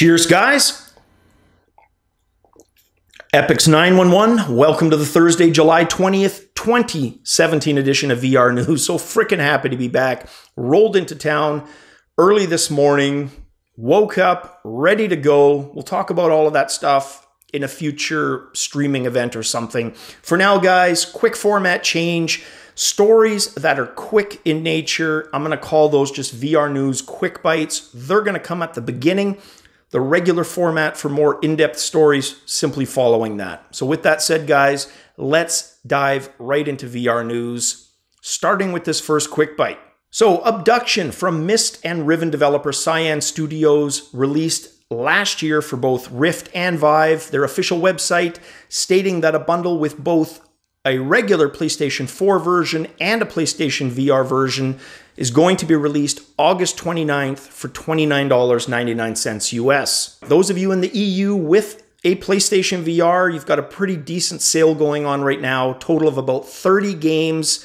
Cheers, guys. Epix 911, welcome to the Thursday, July 20th, 2017 edition of VR News. So freaking happy to be back. Rolled into town early this morning, woke up, ready to go. We'll talk about all of that stuff in a future streaming event or something. For now, guys, quick format change. Stories that are quick in nature, I'm going to call those just VR News quick bites. They're going to come at the beginning. The regular format for more in-depth stories simply following that. So with that said, guys, let's dive right into VR News, starting with this first quick bite. So Obduction from Myst and Riven developer Cyan Studios released last year for both Rift and Vive, their official website, stating that a bundle with both a regular PlayStation 4 version and a PlayStation VR version is going to be released August 29th for $29.99 US. Those of you in the EU with a PlayStation VR, you've got a pretty decent sale going on right now. Total of about 30 games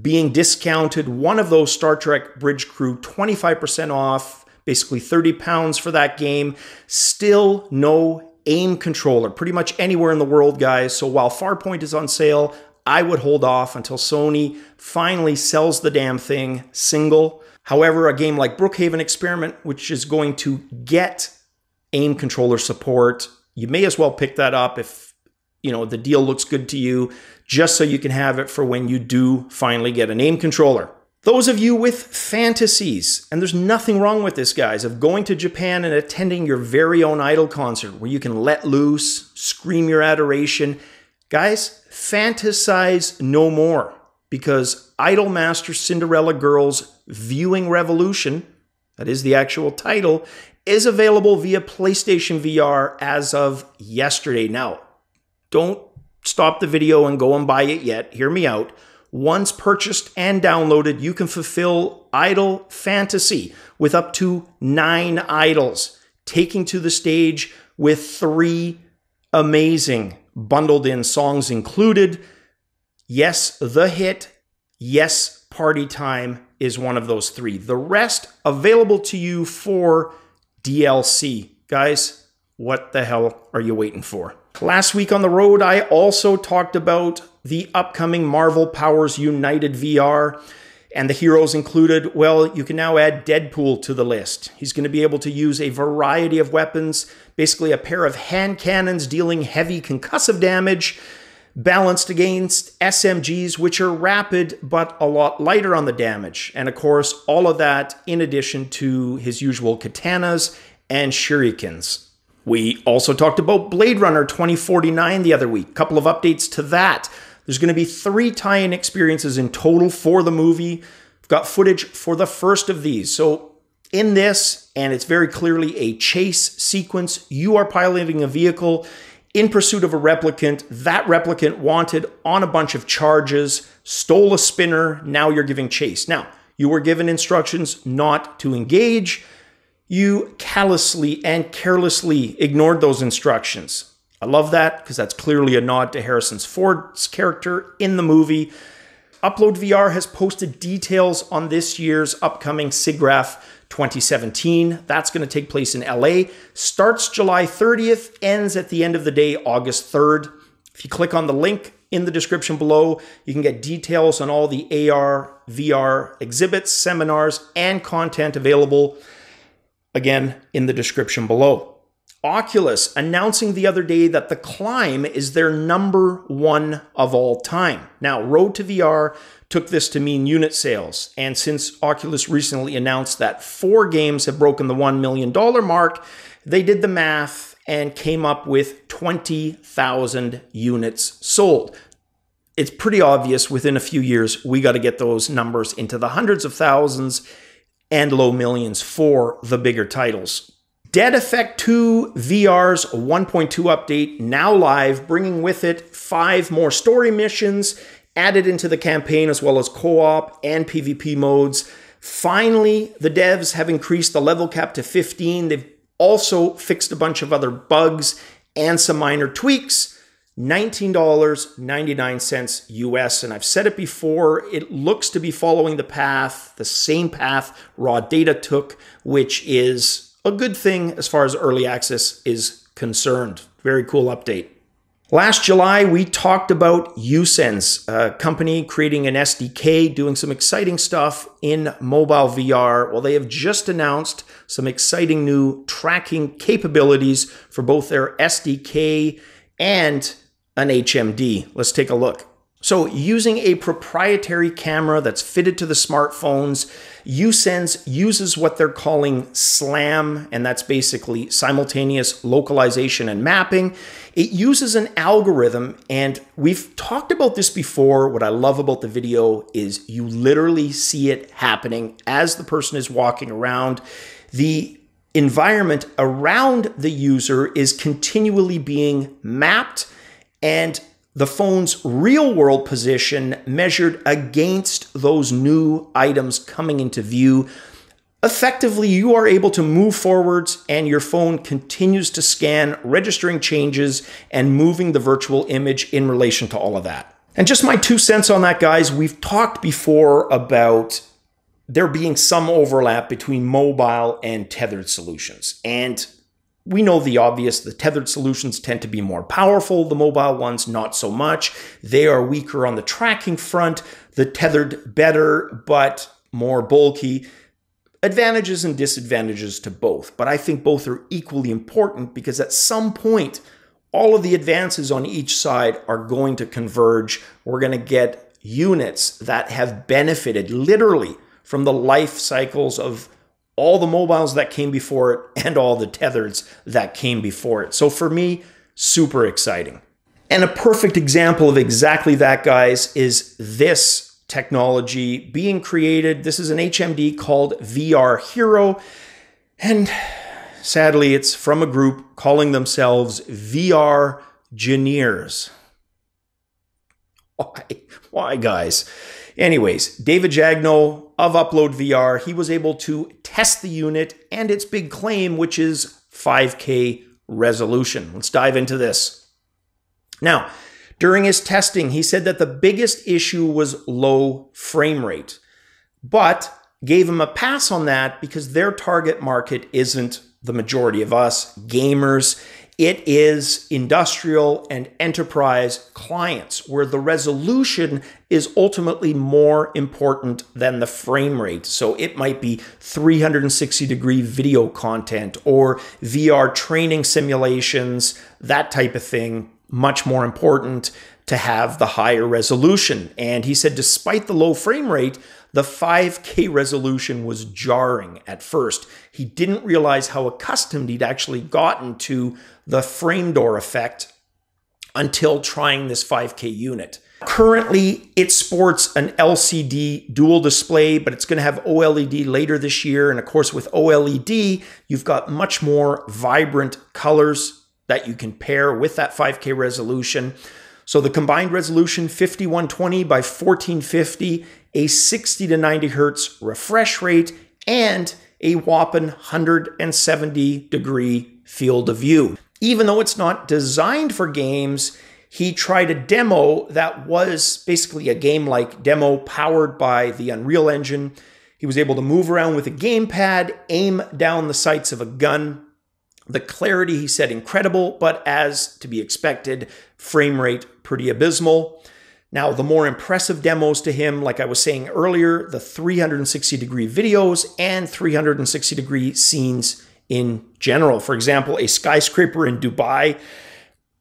being discounted. One of those, Star Trek Bridge Crew, 25% off, basically £30 for that game. Still no aim controller pretty much anywhere in the world, guys. So while Farpoint is on sale, I would hold off until Sony finally sells the damn thing single. However, a game like Brookhaven Experiment, which is going to get aim controller support, you may as well pick that up if the deal looks good to you, just so you can have it for when you do finally get an aim controller. Those of you with fantasies, and there's nothing wrong with this, guys, of going to Japan and attending your very own Idol concert where you can let loose, scream your adoration. Guys, fantasize no more, because Idol Master Cinderella Girls Viewing Revolution, that is the actual title, is available via PlayStation VR as of yesterday. Now, don't stop the video and go and buy it yet. Hear me out. Once purchased and downloaded, you can fulfill idol fantasy with up to 9 idols, taking to the stage with 3 amazing bundled in songs included. Yes, The Hit, Yes, Party Time is one of those 3. The rest available to you for DLC. Guys, what the hell are you waiting for? Last week on the road, I also talked about the upcoming Marvel Powers United VR, and the heroes included, well, you can now add Deadpool to the list. He's going to be able to use a variety of weapons, basically a pair of hand cannons dealing heavy concussive damage, balanced against SMGs, which are rapid but a lot lighter on the damage. And of course, all of that in addition to his usual katanas and shurikens. We also talked about Blade Runner 2049 the other week. Couple of updates to that. There's going to be 3 tie-in experiences in total for the movie. I've got footage for the first of these. So in this, and it's very clearly a chase sequence, you are piloting a vehicle in pursuit of a replicant. That replicant wanted on a bunch of charges, stole a spinner, now you're giving chase. Now, you were given instructions not to engage. You callously and carelessly ignored those instructions. I love that, because that's clearly a nod to Harrison Ford's character in the movie. Upload VR has posted details on this year's upcoming Siggraph 2017. That's going to take place in LA. Starts July 30th, ends at the end of the day, August 3rd. If you click on the link in the description below, you can get details on all the AR, VR exhibits, seminars, and content available, again, in the description below. Oculus announcing the other day that The Climb is their #1 of all time. Now, Road to VR took this to mean unit sales, and since Oculus recently announced that 4 games have broken the $1 million mark, they did the math and came up with 20,000 units sold. It's pretty obvious within a few years we got to get those numbers into the hundreds of thousands and low millions for the bigger titles. Dead Effect 2 VR's 1.2 update now live, bringing with it 5 more story missions added into the campaign, as well as co-op and PvP modes. Finally, the devs have increased the level cap to 15. They've also fixed a bunch of other bugs and some minor tweaks. $19.99 US. And I've said it before, it looks to be following the same path Raw Data took, which is a good thing as far as early access is concerned. Very cool update. Last July, we talked about uSens, a company creating an SDK, doing some exciting stuff in mobile VR. Well, they have just announced some exciting new tracking capabilities for both their SDK and an HMD. Let's take a look. So using a proprietary camera that's fitted to the smartphones, uSens uses what they're calling SLAM, and that's basically simultaneous localization and mapping. It uses an algorithm, and we've talked about this before. What I love about the video is you literally see it happening as the person is walking around. The environment around the user is continually being mapped, and the phone's real-world position measured against those new items coming into view. Effectively, you are able to move forwards and your phone continues to scan, registering changes and moving the virtual image in relation to all of that. And just my 2 cents on that, guys. We've talked before about there being some overlap between mobile and tethered solutions. And we know the obvious. The tethered solutions tend to be more powerful. The mobile ones, not so much. They are weaker on the tracking front. The tethered, better, but more bulky. Advantages and disadvantages to both. But I think both are equally important because at some point, all of the advances on each side are going to converge. We're going to get units that have benefited literally from the life cycles of all the mobiles that came before it and all the tethers that came before it. So for me, super exciting. And a perfect example of exactly that, guys, is this technology being created. This is an HMD called VRHero. And sadly, it's from a group calling themselves VRgineers. Why, guys? Anyways, David Jagno of Upload VR, he was able to test the unit and its big claim, which is 5K resolution. Let's dive into this. Now, during his testing, he said that the biggest issue was low frame rate, but gave him a pass on that because their target market isn't the majority of us gamers. It is industrial and enterprise clients where the resolution is ultimately more important than the frame rate. So it might be 360-degree video content or VR training simulations, that type of thing, much more important to have the higher resolution. And he said despite the low frame rate, the 5K resolution was jarring at first. He didn't realize how accustomed he'd actually gotten to the frame door effect until trying this 5K unit. Currently, it sports an LCD dual display, but it's going to have OLED later this year. And of course, with OLED, you've got much more vibrant colors that you can pair with that 5K resolution. So the combined resolution, 5120 by 1450, a 60 to 90 hertz refresh rate, and a whopping 170-degree field of view. Even though it's not designed for games, he tried a demo that was basically a game-like demo powered by the Unreal Engine. He was able to move around with a gamepad, aim down the sights of a gun. The clarity, he said, incredible, but as to be expected, frame rate pretty abysmal. Now, the more impressive demos to him, like I was saying earlier, the 360-degree videos and 360-degree scenes in general. For example, a skyscraper in Dubai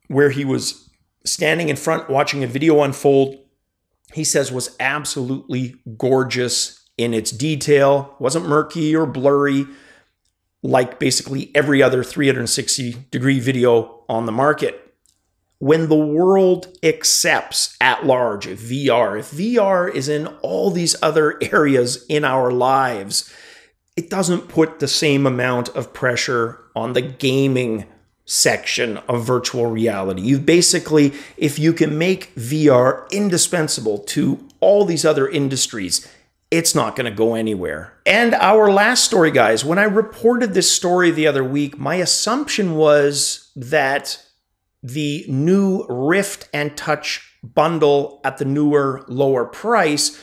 where he was standing in front watching a video unfold, he says was absolutely gorgeous in its detail. Wasn't murky or blurry like basically every other 360-degree video on the market. When the world accepts at large VR, if VR is in all these other areas in our lives, it doesn't put the same amount of pressure on the gaming section of virtual reality. You basically, if you can make VR indispensable to all these other industries, it's not going to go anywhere. And our last story, guys, when I reported this story the other week, my assumption was that the new Rift and Touch bundle at the newer, lower price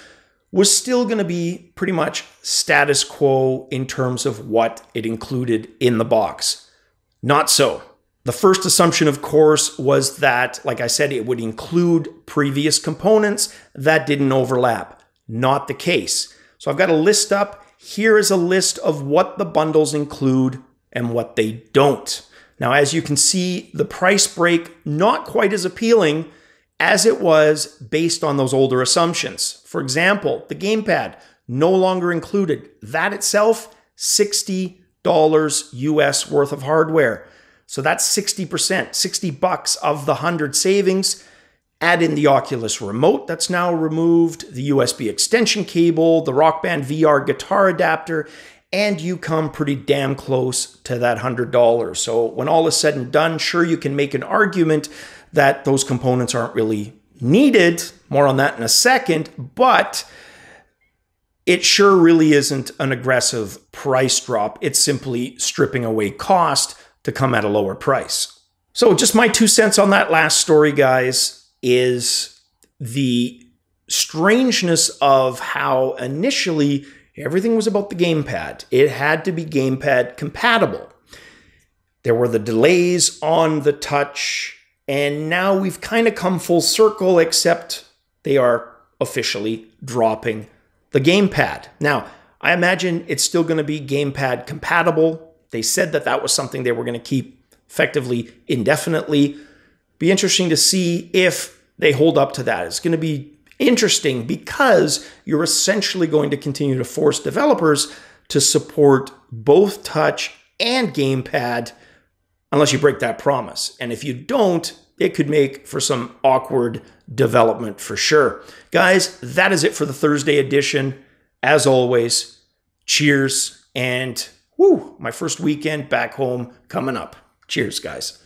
was still going to be pretty much status quo in terms of what it included in the box. Not so. The first assumption, of course, was that, like I said, it would include previous components that didn't overlap. Not the case. So I've got a list up. Here is a list of what the bundles include and what they don't. Now, as you can see, the price break not quite as appealing as it was based on those older assumptions. For example, the gamepad no longer included. That itself, $60 US worth of hardware. So that's 60%, $60 of the 100 savings. Add in the Oculus remote that's now removed, the USB extension cable, the Rock Band VR guitar adapter, and you come pretty damn close to that $100. So when all is said and done, sure, you can make an argument that those components aren't really needed. More on that in a second, but it sure really isn't an aggressive price drop. It's simply stripping away cost to come at a lower price. So just my 2 cents on that last story, guys, is the strangeness of how initially everything was about the gamepad. It had to be gamepad compatible. There were the delays on the touch, and now we've kind of come full circle, except they are officially dropping the gamepad. Now, I imagine it's still going to be gamepad compatible. They said that that was something they were going to keep effectively indefinitely. Be interesting to see if they hold up to that. It's going to be interesting because you're essentially going to continue to force developers to support both touch and gamepad unless you break that promise. And if you don't, it could make for some awkward development for sure. Guys, that is it for the Thursday edition. As always, cheers, and woo, my first weekend back home coming up. Cheers, guys.